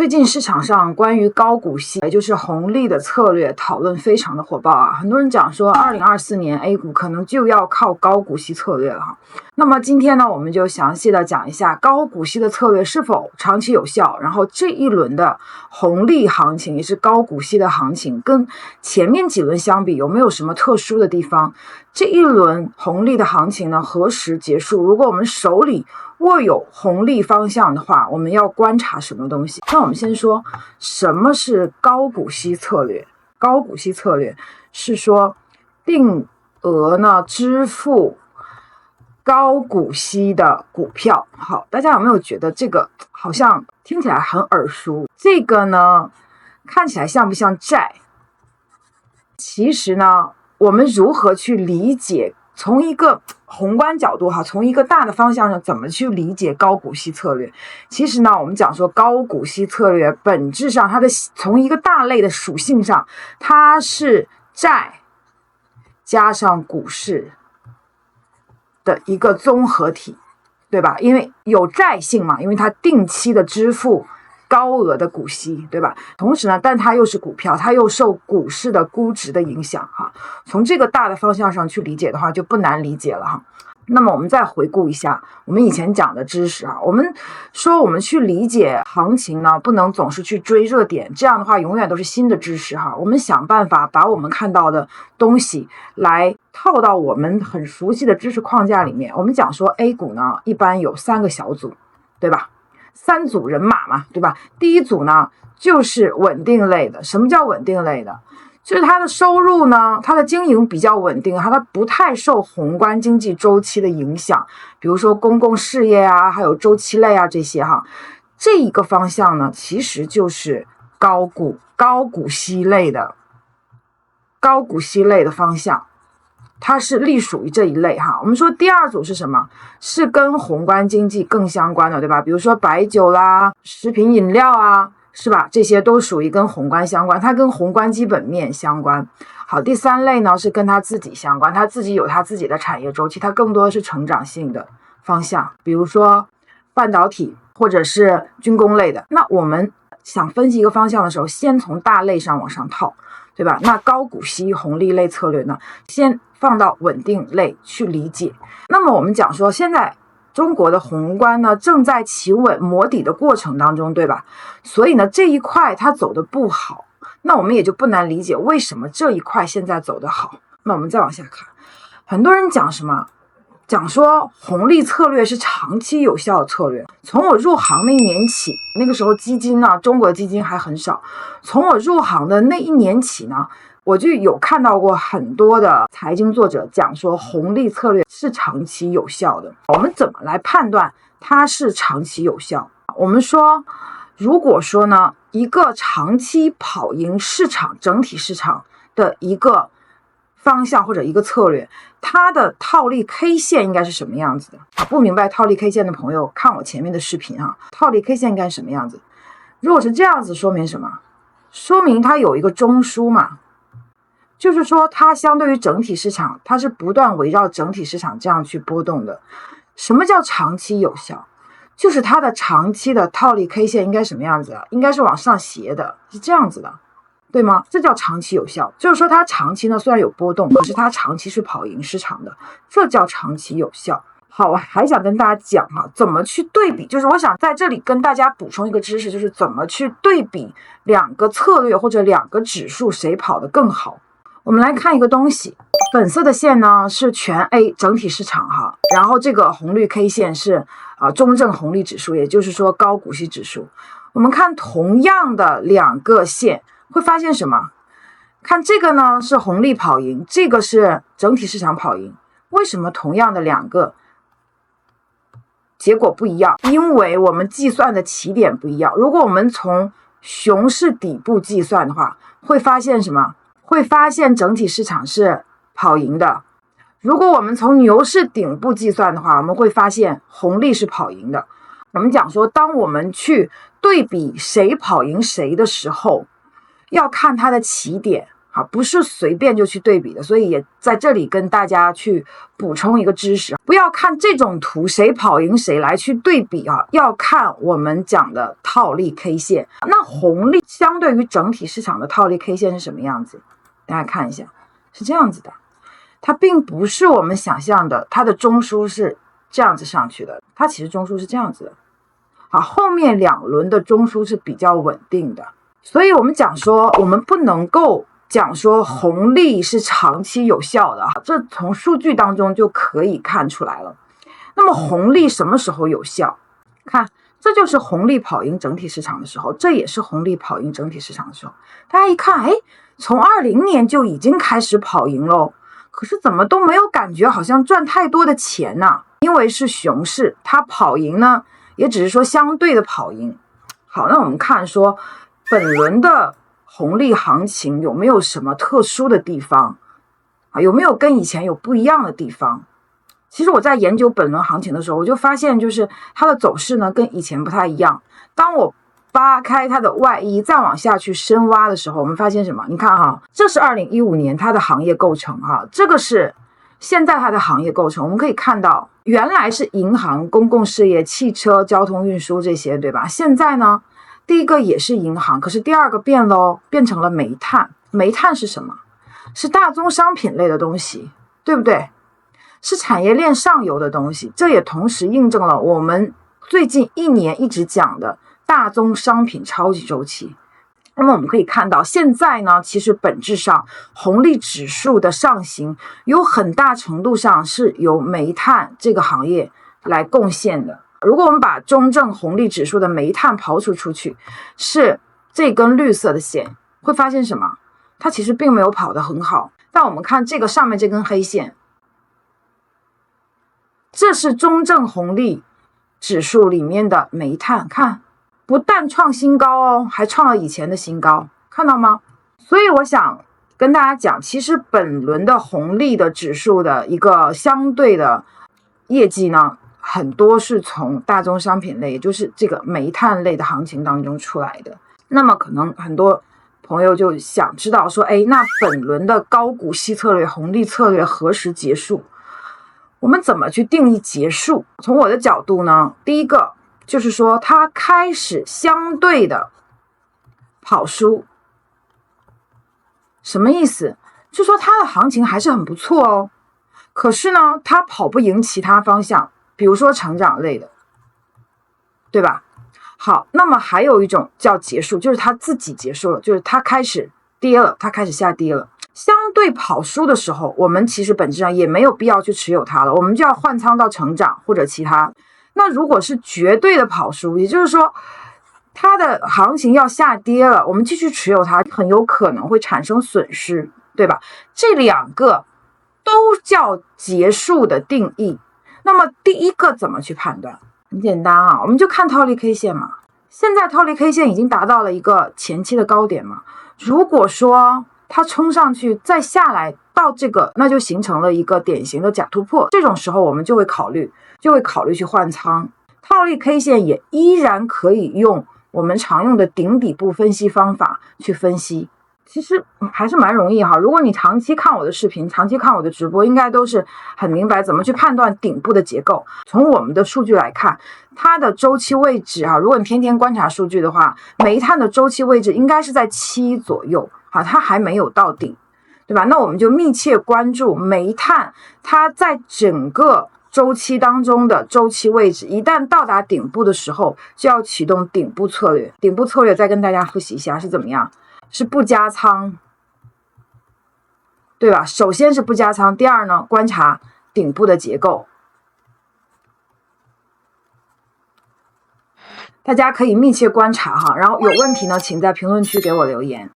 最近市场上关于高股息，也就是红利的策略讨论非常的火爆啊，很多人讲说2024年 A 股可能就要靠高股息策略了哈。那么今天呢，我们就详细的讲一下高股息的策略是否长期有效，然后这一轮的红利行情也是高股息的行情跟前面几轮相比有没有什么特殊的地方，这一轮红利的行情呢何时结束，如果我们手里握有红利方向的话，我们要观察什么东西。那我们先说什么是高股息策略。高股息策略是说定额呢支付高股息的股票。好，大家有没有觉得这个好像听起来很耳熟？这个呢看起来像不像债？其实呢，我们如何去理解，从一个宏观角度哈，从一个大的方向上怎么去理解高股息策略？其实呢，我们讲说高股息策略本质上它的从一个大类的属性上，它是债加上股市的一个综合体，对吧？因为有债性嘛，因为它定期的支付高额的股息，对吧？同时呢，但它又是股票，它又受股市的估值的影响哈。从这个大的方向上去理解的话，就不难理解了哈。那么我们再回顾一下我们以前讲的知识啊，我们说我们去理解行情呢，不能总是去追热点，这样的话永远都是新的知识哈。我们想办法把我们看到的东西来套到我们很熟悉的知识框架里面。我们讲说 A 股呢，一般有3个小组，对吧？3组人马嘛，对吧？第一组呢就是稳定类的。什么叫稳定类的？就是它的收入呢，它的经营比较稳定，它不太受宏观经济周期的影响，比如说公共事业啊，还有周期类啊这些哈。这一个方向呢，其实就是高股息类的方向，它是隶属于这一类哈。我们说第二组是什么？是跟宏观经济更相关的，对吧？比如说白酒啦、食品饮料啊，是吧？这些都属于跟宏观相关，它跟宏观基本面相关。好，第3类呢是跟它自己相关，它自己有它自己的产业周期，它更多的是成长性的方向，比如说半导体或者是军工类的。那我们想分析一个方向的时候，先从大类上往上套，对吧？那高股息红利类策略呢，先放到稳定类去理解。那么我们讲说现在中国的宏观呢正在企稳磨底的过程当中，对吧？所以呢这一块它走的不好，那我们也就不难理解为什么这一块现在走得好。那我们再往下看，很多人讲什么？讲说红利策略是长期有效的策略。从我入行那一年起，那个时候基金呢，中国的基金还很少。从我入行的那一年起呢，我就有看到过很多的财经作者讲说红利策略是长期有效的。我们怎么来判断它是长期有效？我们说，如果说呢，一个长期跑赢市场整体市场的一个方向或者一个策略，它的套利 K 线应该是什么样子的？不明白套利 K 线的朋友看我前面的视频啊，套利 K 线应该是什么样子？如果是这样子，说明什么？说明它有一个中枢嘛，就是说它相对于整体市场，它是不断围绕整体市场这样去波动的。什么叫长期有效？就是它的长期的套利 K 线应该什么样子啊？应该是往上斜的，是这样子的，对吗？这叫长期有效。就是说它长期呢虽然有波动，可是它长期是跑赢市场的，这叫长期有效。好，我还想跟大家讲怎么去对比，就是我想在这里跟大家补充一个知识，就是怎么去对比2个策略或者2个指数谁跑得更好。我们来看一个东西，粉色的线呢是全 A 整体市场哈，然后这个红绿 K 线是中证红利指数，也就是说高股息指数。我们看同样的2个线，会发现什么？看这个呢是红利跑赢，这个是整体市场跑赢。为什么同样的2个结果不一样？因为我们计算的起点不一样。如果我们从熊市底部计算的话，会发现什么？会发现整体市场是跑赢的。如果我们从牛市顶部计算的话，我们会发现红利是跑赢的。我们讲说，当我们去对比谁跑赢谁的时候，要看它的起点，好，不是随便就去对比的，所以也在这里跟大家去补充一个知识，不要看这种图谁跑赢谁来去对比啊，要看我们讲的套利 K 线。那红利相对于整体市场的套利 K 线是什么样子？大家看一下，是这样子的，它并不是我们想象的，它的中枢是这样子上去的，它其实中枢是这样子的。好，后面2轮的中枢是比较稳定的，所以我们讲说，我们不能够讲说红利是长期有效的，这从数据当中就可以看出来了。那么红利什么时候有效？看，这就是红利跑赢整体市场的时候，这也是红利跑赢整体市场的时候。大家一看，哎，从20年就已经开始跑赢喽，可是怎么都没有感觉好像赚太多的钱呢？因为是熊市，它跑赢呢，也只是说相对的跑赢。好，那我们看说本轮的红利行情有没有什么特殊的地方啊？有没有跟以前有不一样的地方？其实我在研究本轮行情的时候，我就发现就是它的走势呢跟以前不太一样。当我扒开它的外衣再往下去深挖的时候，我们发现什么？你看哈，这是2015年它的行业构成哈，这个是现在它的行业构成。我们可以看到原来是银行、公共事业、汽车、交通运输这些，对吧？现在呢，第一个也是银行，可是第二个变喽，变成了煤炭。煤炭是什么？是大宗商品类的东西，对不对？是产业链上游的东西。这也同时印证了我们最近1年一直讲的大宗商品超级周期。那么我们可以看到，现在呢，其实本质上红利指数的上行有很大程度上是由煤炭这个行业来贡献的。如果我们把中证红利指数的煤炭刨除出去，是这根绿色的线，会发现什么？它其实并没有跑得很好。但我们看这个上面这根黑线，这是中证红利指数里面的煤炭，看不但创新高哦，还创了以前的新高，看到吗？所以我想跟大家讲，其实本轮的红利的指数的一个相对的业绩呢，很多是从大宗商品类，也就是这个煤炭类的行情当中出来的。那么可能很多朋友就想知道说，哎，那本轮的高股息策略、红利策略何时结束？我们怎么去定义结束？从我的角度呢，第一个就是说它开始相对的跑输。什么意思？就说它的行情还是很不错哦，可是呢，它跑不赢其他方向，比如说成长类的，对吧？好，那么还有一种叫结束，就是它自己结束了，就是它开始跌了，它开始下跌了。相对跑输的时候，我们其实本质上也没有必要去持有它了，我们就要换仓到成长或者其他。那如果是绝对的跑输，也就是说它的行情要下跌了，我们继续持有它，很有可能会产生损失，对吧？这2个都叫结束的定义。那么第一个怎么去判断？很简单啊，我们就看套利 K 线嘛。现在套利 K 线已经达到了一个前期的高点嘛，如果说它冲上去再下来到这个，那就形成了一个典型的假突破，这种时候我们就会考虑去换仓。套利 K 线也依然可以用我们常用的顶底部分析方法去分析，其实还是蛮容易哈。如果你长期看我的视频，长期看我的直播，应该都是很明白怎么去判断顶部的结构。从我们的数据来看，它的周期位置啊，如果你天天观察数据的话，煤炭的周期位置应该是在7左右啊，它还没有到顶，对吧？那我们就密切关注煤炭它在整个周期当中的周期位置，一旦到达顶部的时候，就要启动顶部策略。顶部策略再跟大家复习一下是怎么样，是不加仓，对吧？首先是不加仓，第二呢，观察顶部的结构。大家可以密切观察哈，然后有问题呢，请在评论区给我留言。